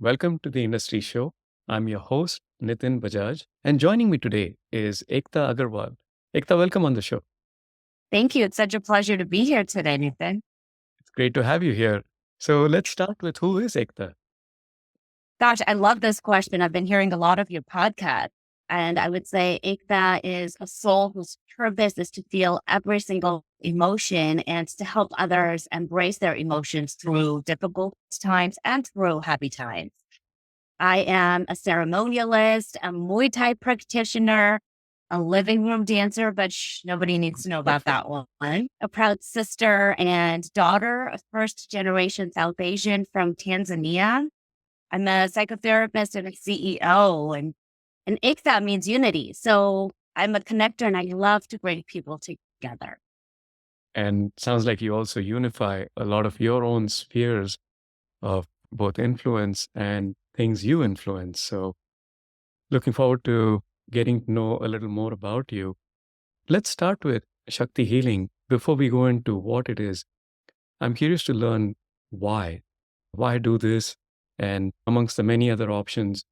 Welcome to the Industry Show. I'm your host, Nitin Bajaj, and joining me today is Ektha Aggarwal. Ektha, welcome on the show. Thank you. It's such a pleasure to be here today, Nathan. It's great to have you here. So let's start with who is Ektha? Gosh, I love this question. I've been hearing a lot of your podcasts, and I would say Ektha is a soul whose purpose is to feel every single emotion and to help others embrace their emotions through difficult times and through happy times. I am a ceremonialist, a Muay Thai practitioner, a living room dancer, but nobody needs to know about that one. A proud sister and daughter of first generation South Asian from Tanzania. I'm a psychotherapist and a CEO, and Ektha means unity. So I'm a connector and I love to bring people together. And sounds like you also unify a lot of your own spheres of both influence and things you influence. So looking forward to getting to know a little more about you. Let's start with Shakti Healing. Before we go into what it is, I'm curious to learn why. Why do this? And amongst the many other options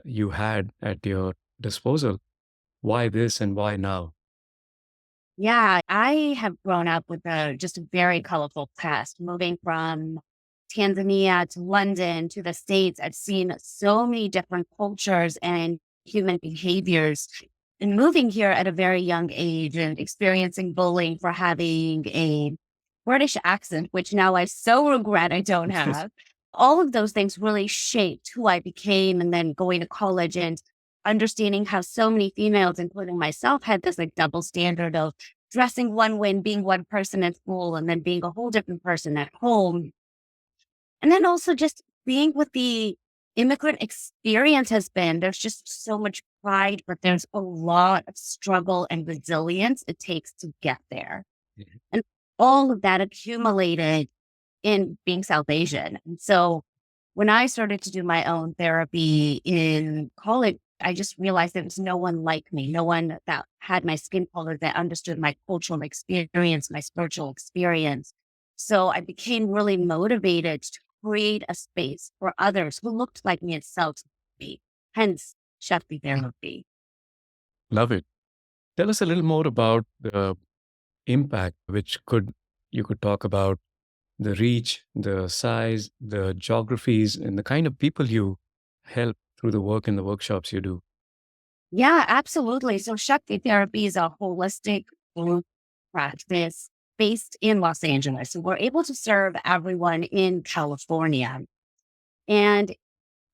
you had at your disposal, why this and why now? Yeah, I have grown up with just a very colorful past, moving from Tanzania to London to the States. I've seen so many different cultures and human behaviors. And moving here at a very young age and experiencing bullying for having a British accent, which now I so regret I don't have. All of those things really shaped who I became. And then going to college and understanding how so many females, including myself, had this like double standard of dressing one way and being one person at school and then being a whole different person at home. And then also just being with the immigrant experience has been, there's just so much pride, but there's a lot of struggle and resilience it takes to get there. Mhm. And all of that accumulated in being South Asian. And so when I started to do my own therapy in college, I just realized there was no one like me, no one that had my skin color, that understood my cultural experience, my spiritual experience. So I became really motivated to create a space for others who looked like me and felt like me, hence Shakti Therapy. Love it. Tell us a little more about the impact, which you could talk about the reach, the size, the geographies, and the kind of people you help through the work and the workshops you do. Yeah, absolutely. So Shakti Therapy is a holistic group practice based in Los Angeles. So we're able to serve everyone in California. And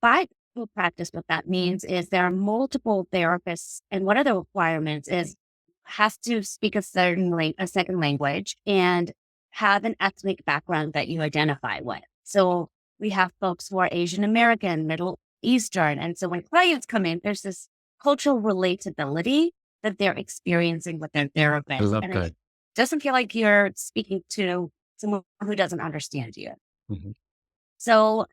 by group practice, what that means is there are multiple therapists, and one of the requirements is has to speak a second language and have an ethnic background that you identify with. So we have folks who are Asian American, Middle Eastern. And so when clients come in, there's this cultural relatability that they're experiencing with their I therapist. love And it that. doesn't feel like you're speaking to someone who doesn't understand you. Mhm. So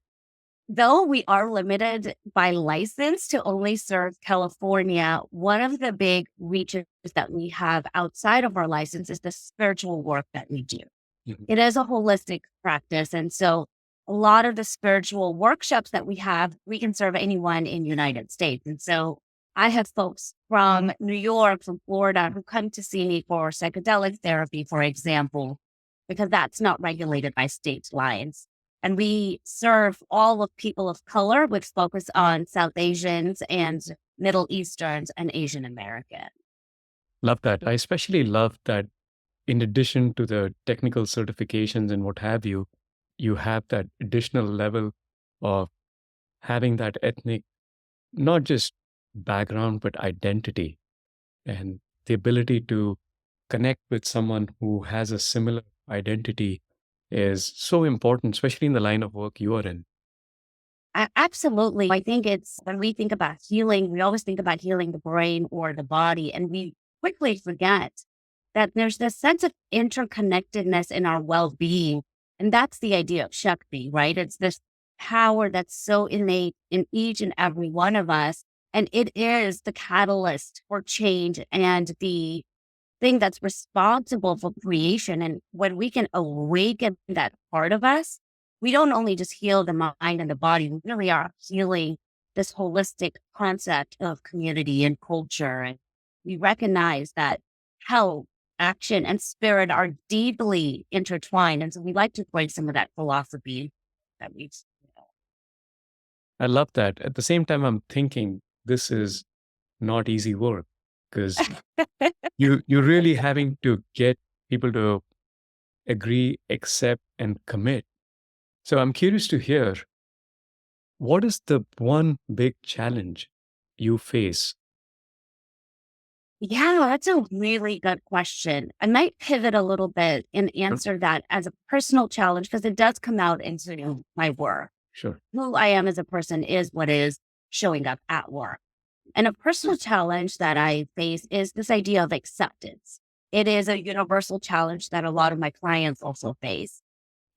though we are limited by license to only serve California, one of the big reaches that we have outside of our license is the spiritual work that we do. Mhm. It is a holistic practice. And so a lot of the spiritual workshops that we have, we can serve anyone in the United States. And so I have folks from New York, from Florida, who come to see me for psychedelic therapy, for example, because that's not regulated by state lines. And we serve all of people of color with focus on South Asians and Middle Easterns and Asian American. Love that. I especially love that in addition to the technical certifications and what have you, you have that additional level of having that ethnic, not just background, but identity and the ability to connect with someone who has a similar identity is so important, especially in the line of work you are in. Absolutely. I think it's when we think about healing, we always think about healing the brain or the body, and we quickly forget that there's this sense of interconnectedness in our well being. And that's the idea of Shakti, right? It's this power that's so innate in each and every one of us. And it is the catalyst for change and the thing that's responsible for creation. And when we can awaken that part of us, we don't only just heal the mind and the body, we really are healing this holistic concept of community and culture. And we recognize that health, action, and spirit are deeply intertwined. And so we like to bring some of that philosophy that we've. I love that. At the same time, I'm thinking this is not easy work because you're really having to get people to agree, accept, and commit. So I'm curious to hear, what is the one big challenge you face? Yeah, that's a really good question. I might pivot a little bit and Sure. answer that as a personal challenge because it does come out into my work. Sure. Who I am as a person is what is showing up at work. And a personal challenge that I face is this idea of acceptance. It is a universal challenge that a lot of my clients also face.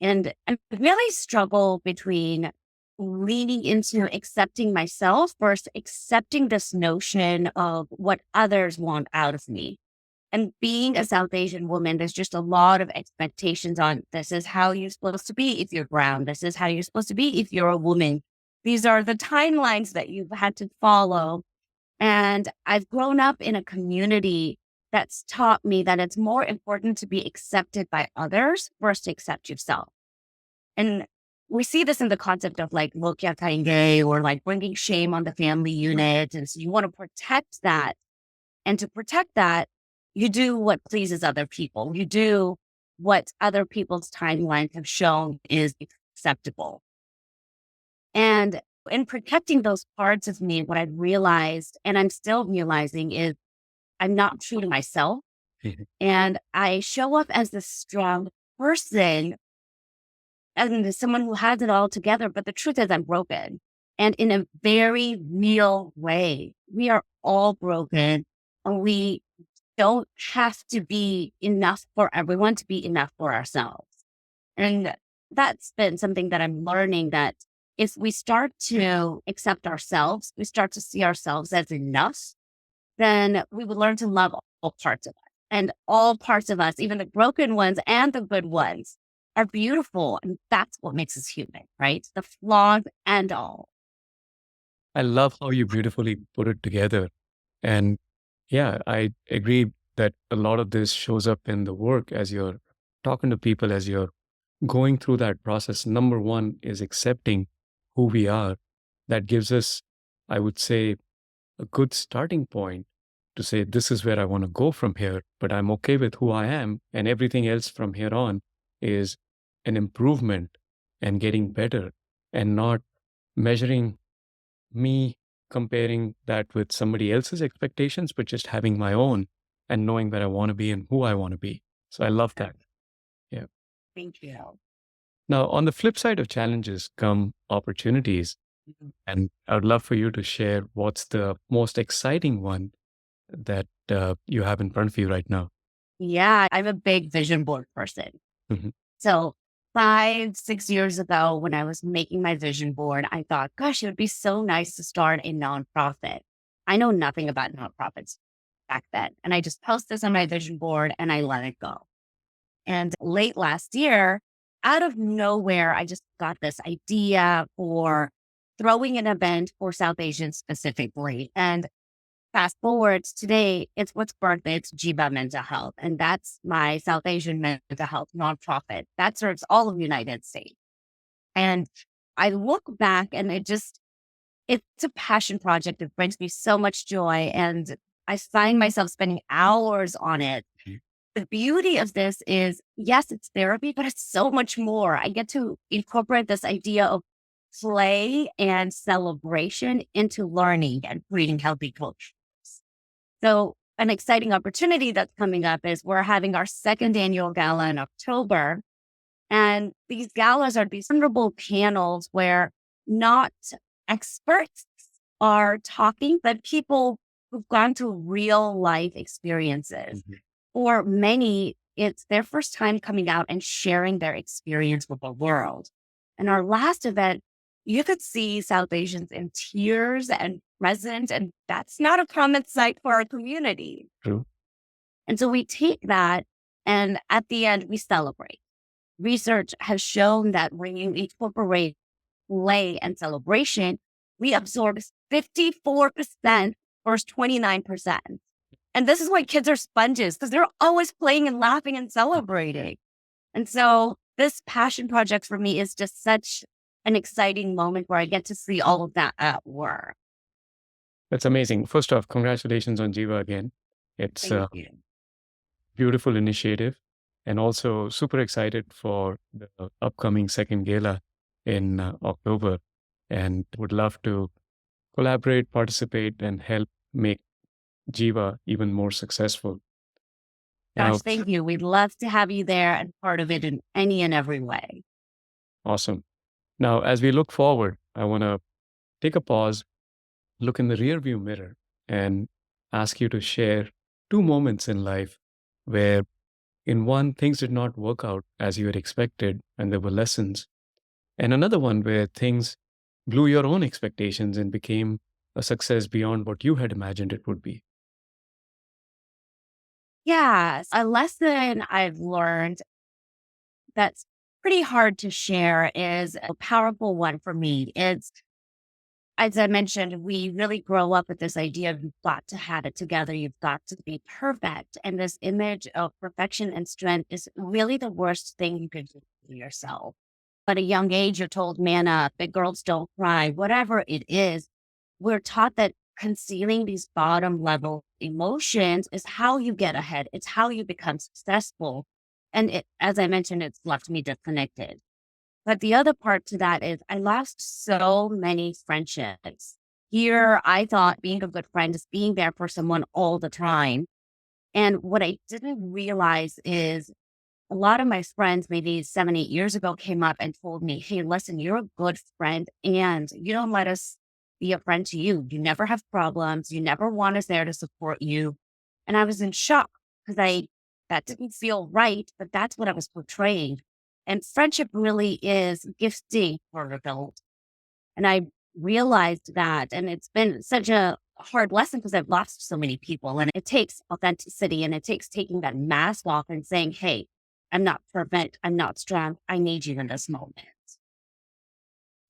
And I really struggle between leaning into accepting myself versus accepting this notion of what others want out of me. And being a South Asian woman, there's just a lot of expectations on this is how you're supposed to be if you're brown. This is how you're supposed to be if you're a woman. These are the timelines that you've had to follow. And I've grown up in a community that's taught me that it's more important to be accepted by others versus to accept yourself. And we see this in the concept of like Lokya Kainge or like bringing shame on the family unit. And so you want to protect that. And to protect that, you do what pleases other people. You do what other people's timelines have shown is acceptable. And in protecting those parts of me, what I realized, and I'm still realizing, is I'm not true to myself. Mhm. And I show up as this strong person and as someone who has it all together. But the truth is, I'm broken. And in a very real way, we are all broken. And we don't have to be enough for everyone to be enough for ourselves. And that's been something that I'm learning that if we start to accept ourselves, we start to see ourselves as enough, then we would learn to love all parts of us. And all parts of us, even the broken ones and the good ones, are beautiful. And that's what makes us human, right? The flaws and all. I love how you beautifully put it together. And yeah, I agree that a lot of this shows up in the work as you're talking to people, as you're going through that process. Number one is accepting who we are. That gives us, I would say, a good starting point to say, this is where I want to go from here, but I'm okay with who I am. And everything else from here on is an improvement and getting better and not measuring me comparing that with somebody else's expectations, but just having my own and knowing where I want to be and who I want to be. So I love that. Yeah. Thank you. Now, on the flip side of challenges come opportunities. Mhm. And I would love for you to share what's the most exciting one that you have in front of you right now. Yeah, I'm a big vision board person. Mhm. So 5, 6 years ago, when I was making my vision board, I thought, gosh, it would be so nice to start a nonprofit. I know nothing about nonprofits back then. And I just post this on my vision board and I let it go. And late last year, out of nowhere, I just got this idea for throwing an event for South Asians specifically. And fast forward to today, it's what's birthed, it's Jiva Mental Health. And that's my South Asian mental health nonprofit that serves all of the United States. And I look back and it's a passion project. It brings me so much joy. And I find myself spending hours on it. Mhm. The beauty of this is, yes, it's therapy, but it's so much more. I get to incorporate this idea of play and celebration into learning and creating healthy culture. So an exciting opportunity that's coming up is we're having our second annual gala in October. And these galas are these wonderful panels where not experts are talking, but people who've gone through real life experiences. Mhm. For many, it's their first time coming out and sharing their experience with the world. And our last event, you could see South Asians in tears and present, and that's not a common sight for our community. True. And so we take that, and at the end, we celebrate. research has shown that when you incorporate play and celebration, we absorb 54% versus 29%. And this is why kids are sponges, because they're always playing and laughing and celebrating. And so this passion project for me is just such an exciting moment where I get to see all of that at work. That's amazing. First off, congratulations on Jiva again. It's Thank a you. beautiful initiative and also super excited for the upcoming second gala in October and would love to collaborate, participate, and help make Jiva even more successful. Gosh, Now, thank you. We'd love to have you there and part of it in any and every way. awesome. Now, as we look forward, I want to take a pause, look in the rearview mirror, and ask you to share two moments in life where, in one, things did not work out as you had expected, and there were lessons, and another one where things blew your own expectations and became a success beyond what you had imagined it would be. Yes, a lesson I've learned that's pretty hard to share is a powerful one for me. It's, as I mentioned, we really grow up with this idea of you've got to have it together, you've got to be perfect. And this image of perfection and strength is really the worst thing you could do to yourself. At a young age, you're told, man up, big girls don't cry, whatever it is. We're taught that concealing these bottom level emotions is how you get ahead. It's how you become successful. And it, as I mentioned, it's left me disconnected. But the other part to that is I lost so many friendships. Here, I thought being a good friend is being there for someone all the time. And what I didn't realize is a lot of my friends, maybe 7, 8 years ago, came up and told me, hey, listen, you're a good friend and you don't let us be a friend to you. You never have problems. You never want us there to support you. And I was in shock because that didn't feel right, but that's what I was portraying. And friendship really is gifting for adult. And I realized that. And it's been such a hard lesson because I've lost so many people. And it takes authenticity and it takes taking that mask off and saying, hey, I'm not perfect. I'm not strong. I need you in this moment.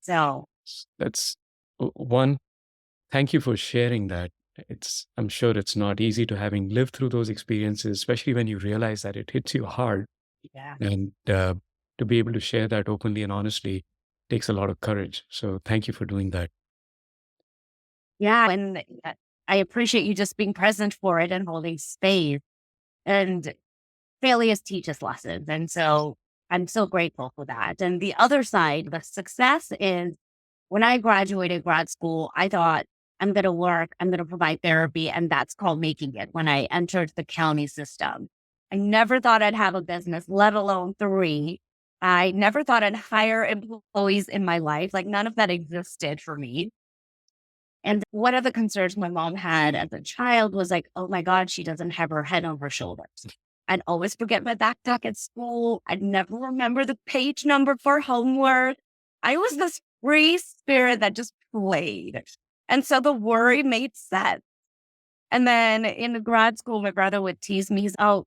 So, That's one. Thank you for sharing that. I'm sure it's not easy to having lived through those experiences, especially when you realize that it hits you hard. yeah. And to be able to share that openly and honestly takes a lot of courage. So thank you for doing that. Yeah. And I appreciate you just being present for it and holding space. And failures teach us lessons. And so I'm so grateful for that. And the other side, the success is when I graduated grad school, I thought I'm going to work, I'm going to provide therapy, and that's called making it when I entered the county system. I never thought I'd have a business, let alone three. I never thought I'd hire employees in my life. Like none of that existed for me. And one of the concerns my mom had as a child was like, oh my God, she doesn't have her head on her shoulders. I'd always forget my backpack at school. I'd never remember the page number for homework. I was this free spirit that just played. And so the worry made sense. And then in the grad school, my brother would tease me. He's, oh,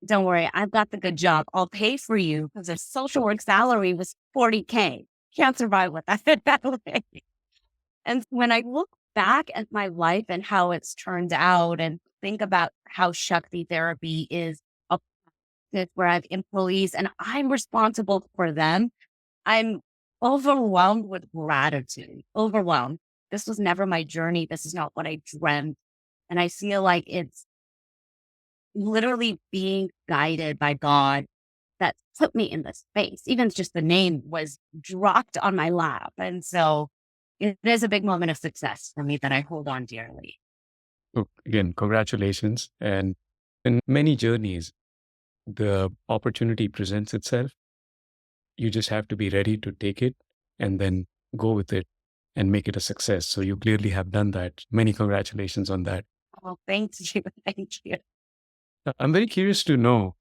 don't worry. I've got the good job. I'll pay for you because a social work salary was 40K. Can't survive with that that way. And when I look back at my life and how it's turned out and think about how Shakti Therapy is a practice where I have employees and I'm responsible for them, I'm overwhelmed with gratitude. Overwhelmed. This was never my journey. This is not what I dreamt. And I feel like it's literally being guided by God that put me in this space. Even just the name was dropped on my lap. And so it is a big moment of success for me that I hold on dearly. So again, congratulations. And in many journeys, the opportunity presents itself. You just have to be ready to take it and then go with it and make it a success. So you clearly have done that. Many congratulations on that. Oh, thank you. Thank you. I'm very curious to know,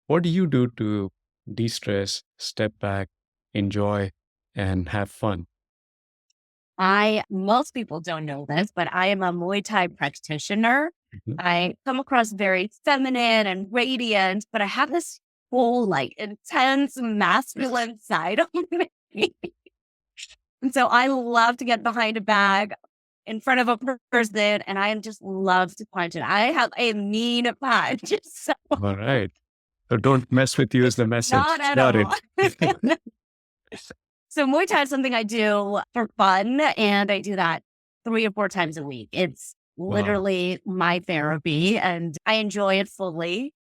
what do you do to de-stress, step back, enjoy, and have fun? Most people don't know this, but I am a Muay Thai practitioner. Mhm. I come across very feminine and radiant, but I have this whole like intense masculine side of me. And so I love to get behind a bag in front of a person, and I just love to punch it. I have a mean punch. So All right. So don't mess with you is the message. not at Got all. it. So Muay Thai is something I do for fun, and I do that 3 or 4 times a week. It's Wow. literally my therapy, and I enjoy it fully.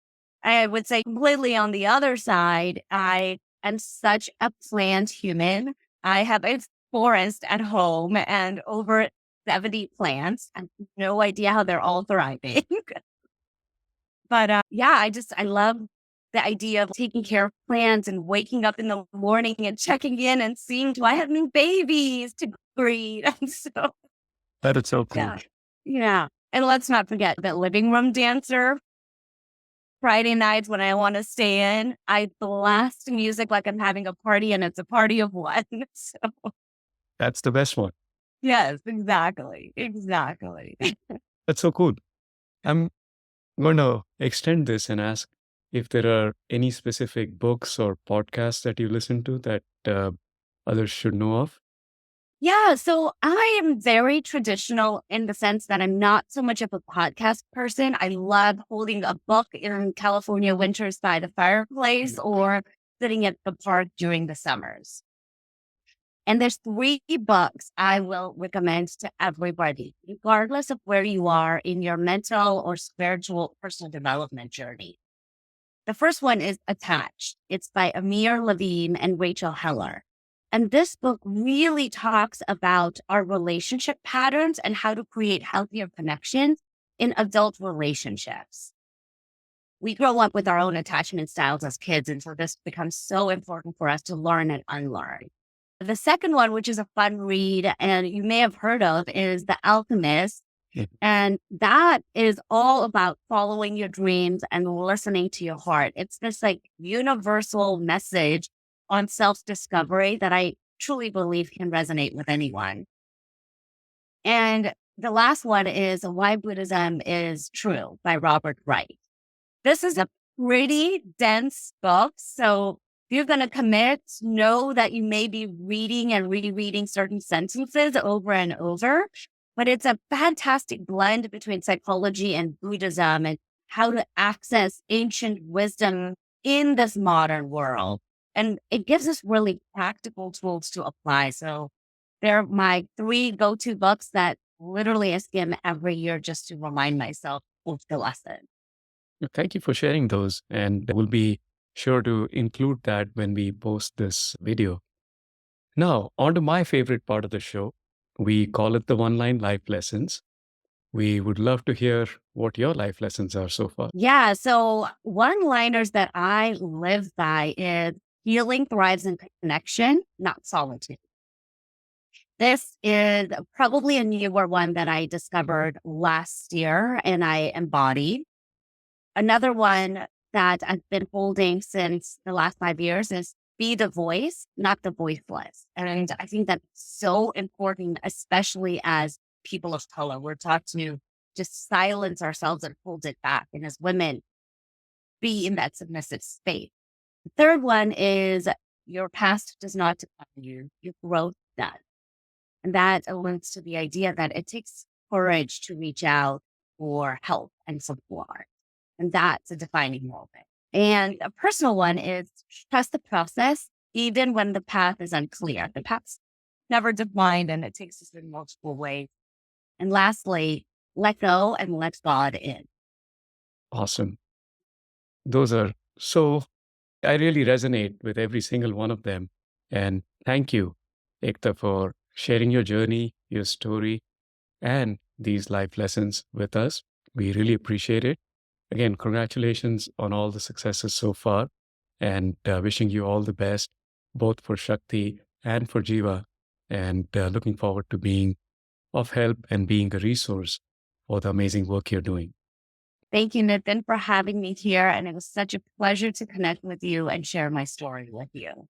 I would say completely on the other side, I am such a plant human. I have a forest at home and over 70 plants. I have no idea how they're all thriving. But yeah, I love the idea of taking care of plants and waking up in the morning and checking in and seeing, do I have new babies to breed? And so, That is so cool. yeah, yeah. And let's not forget that living room dancer. Friday nights when I want to stay in, I blast music like I'm having a party and it's a party of one. So, That's the best one. yes, exactly. Exactly. That's so cool. I'm going to extend this and ask if there are any specific books or podcasts that you listen to that others should know of. Yeah, so I am very traditional in the sense that I'm not so much of a podcast person. I love holding a book in California winters by the fireplace or sitting at the park during the summers. And there's 3 books I will recommend to everybody, regardless of where you are in your mental or spiritual personal development journey. The first one is Attached. It's by Amir Levine and Rachel Heller. And this book really talks about our relationship patterns and how to create healthier connections in adult relationships. We grow up with our own attachment styles as kids, and so this becomes so important for us to learn and unlearn. The second one, which is a fun read, and you may have heard of, is The Alchemist. Yeah. And that is all about following your dreams and listening to your heart. It's this like universal message on self-discovery that I truly believe can resonate with anyone. And the last one is Why Buddhism is True by Robert Wright. This is a pretty dense book. So if you're going to commit, know that you may be reading and rereading certain sentences over and over. But it's a fantastic blend between psychology and Buddhism and how to access ancient wisdom in this modern world. And it gives us really practical tools to apply. So they're my 3 go-to books that literally I skim every year just to remind myself of the lesson. Thank you for sharing those. And we'll be sure to include that when we post this video. Now, on to my favorite part of the show. We call it the one-line life lessons. We would love to hear what your life lessons are so far. Yeah. So one-liners that I live by is healing thrives in connection, not solitude. This is probably a newer one that I discovered last year and I embodied. Another one that I've been holding since the last 5 years is be the voice, not the voiceless. And I think that's so important, especially as people of color. We're taught to just silence ourselves and hold it back. And as women, be in that submissive state. The third one is your past does not define you, your growth does. And that alludes to the idea that it takes courage to reach out for help and support. And that's a defining moment. And a personal one is trust the process, even when the path is unclear. The path's never defined and it takes us in multiple ways. And lastly, let go and let God in. Awesome. Those are so, I really resonate with every single one of them. And thank you, Ektha, for sharing your journey, your story, and these life lessons with us. We really appreciate it. Again, congratulations on all the successes so far, and wishing you all the best, both for Shakti and for Jiva, and looking forward to being of help and being a resource for the amazing work you're doing. Thank you, Nitin, for having me here. And it was such a pleasure to connect with you and share my story with you.